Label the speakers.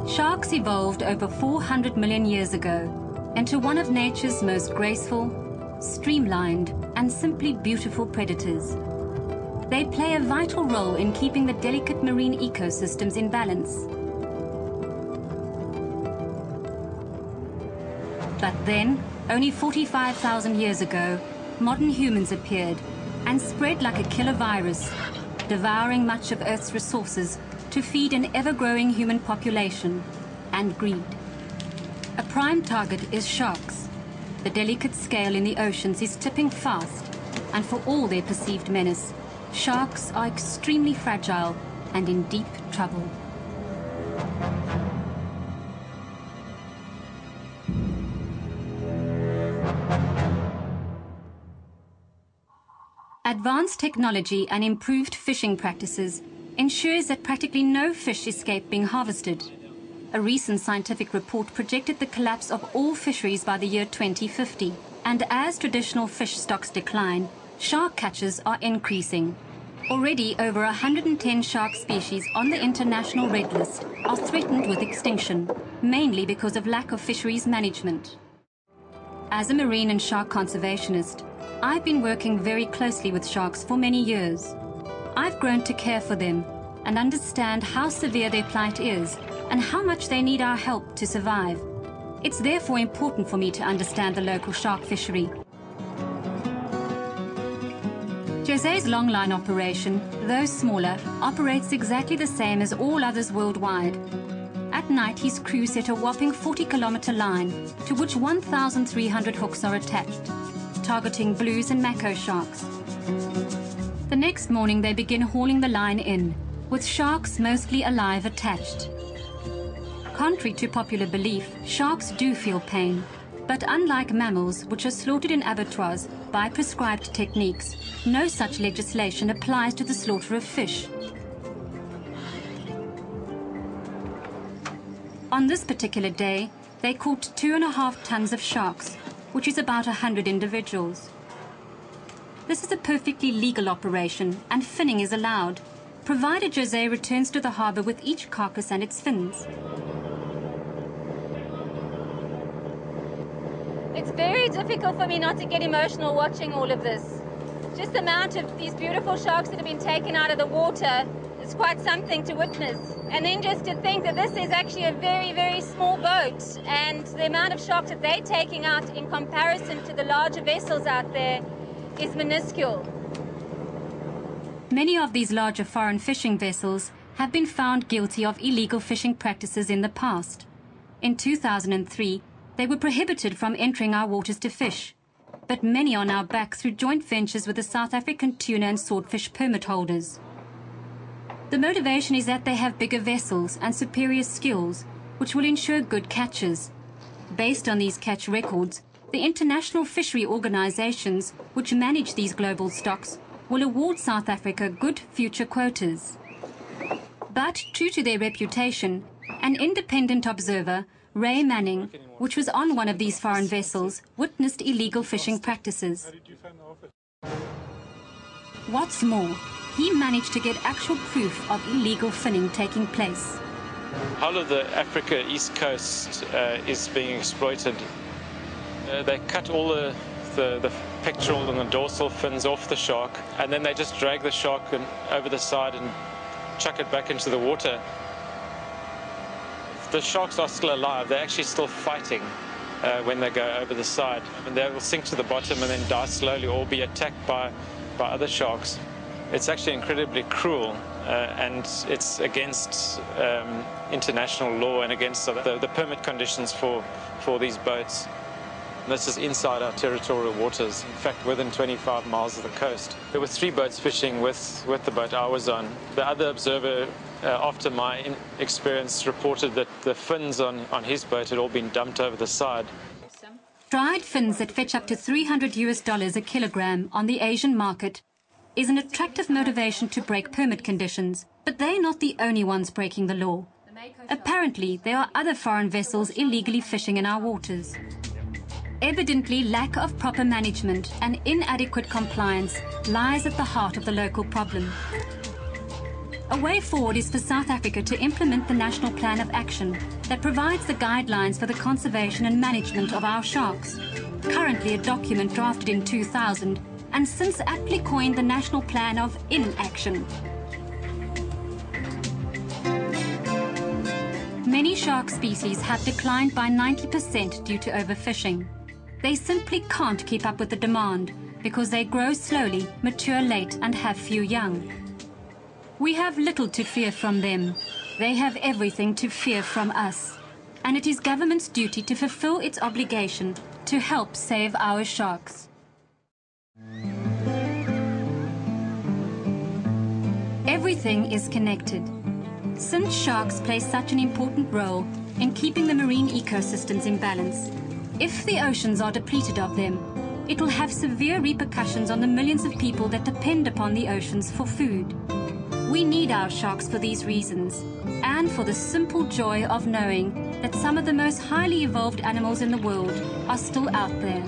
Speaker 1: Sharks evolved over 400 million years ago into one of nature's most graceful, streamlined, and simply beautiful predators. They play a vital role in keeping the delicate marine ecosystems in balance. But then, only 45,000 years ago, modern humans appeared and spread like a killer virus, devouring much of Earth's resources to feed an ever-growing human population and greed. A prime target is sharks. The delicate scale in the oceans is tipping fast, and for all their perceived menace, sharks are extremely fragile and in deep trouble. Advanced technology and improved fishing practices ensures that practically no fish escape being harvested. A recent scientific report projected the collapse of all fisheries by the year 2050. And as traditional fish stocks decline, shark catches are increasing. Already over 110 shark species on the international red list are threatened with extinction, mainly because of lack of fisheries management. As a marine and shark conservationist, I've been working very closely with sharks for many years. I've grown to care for them and understand how severe their plight is and how much they need our help to survive. It's therefore important for me to understand the local shark fishery. José's longline operation, though smaller, operates exactly the same as all others worldwide. At night, his crew set a whopping 40-kilometer line to which 1,300 hooks are attached, targeting blues and mako sharks. The next morning, they begin hauling the line in, with sharks mostly alive attached. Contrary to popular belief, sharks do feel pain, but unlike mammals, which are slaughtered in abattoirs by prescribed techniques, no such legislation applies to the slaughter of fish. On this particular day, they caught 2.5 tons of sharks, which is about 100 individuals. This is a perfectly legal operation, and finning is allowed, provided José returns to the harbour with each carcass and its fins.
Speaker 2: It's very difficult for me not to get emotional watching all of this. Just the amount of these beautiful sharks that have been taken out of the water is quite something to witness. And then just to think that this is actually a very, very small boat, and the amount of sharks that they're taking out in comparison to the larger vessels out there is minuscule.
Speaker 1: Many of these larger foreign fishing vessels have been found guilty of illegal fishing practices in the past. In 2003, they were prohibited from entering our waters to fish, but many are now back through joint ventures with the South African tuna and swordfish permit holders. The motivation is that they have bigger vessels and superior skills, which will ensure good catches. Based on these catch records, the international fishery organizations which manage these global stocks will award South Africa good future quotas. But true to their reputation, an independent observer, Ray Manning, which was on one of these foreign vessels, witnessed illegal fishing practices. What's more, he managed to get actual proof of illegal finning taking place.
Speaker 3: Whole of the Africa East Coast is being exploited. They cut all the pectoral and the dorsal fins off the shark, and then they just drag the shark over the side and chuck it back into the water. The sharks are still alive. They're actually still fighting when they go over the side. And they will sink to the bottom and then die slowly or be attacked by other sharks. It's actually incredibly cruel, and it's against international law and against the permit conditions for these boats. This is inside our territorial waters, in fact within 25 miles of the coast. There were 3 boats fishing with the boat I was on. The other observer, after my experience, reported that the fins on his boat had all been dumped over the side.
Speaker 1: Dried fins that fetch up to $300 a kilogram on the Asian market is an attractive motivation to break permit conditions, but they're not the only ones breaking the law. Apparently, there are other foreign vessels illegally fishing in our waters. Evidently, lack of proper management and inadequate compliance lies at the heart of the local problem. A way forward is for South Africa to implement the National Plan of Action that provides the guidelines for the conservation and management of our sharks. Currently a document drafted in 2000 and since aptly coined the National Plan of Inaction. Many shark species have declined by 90% due to overfishing. They simply can't keep up with the demand because they grow slowly, mature late and have few young. We have little to fear from them. They have everything to fear from us. And it is government's duty to fulfill its obligation to help save our sharks. Everything is connected. Since sharks play such an important role in keeping the marine ecosystems in balance, if the oceans are depleted of them, it will have severe repercussions on the millions of people that depend upon the oceans for food. We need our sharks for these reasons, and for the simple joy of knowing that some of the most highly evolved animals in the world are still out there.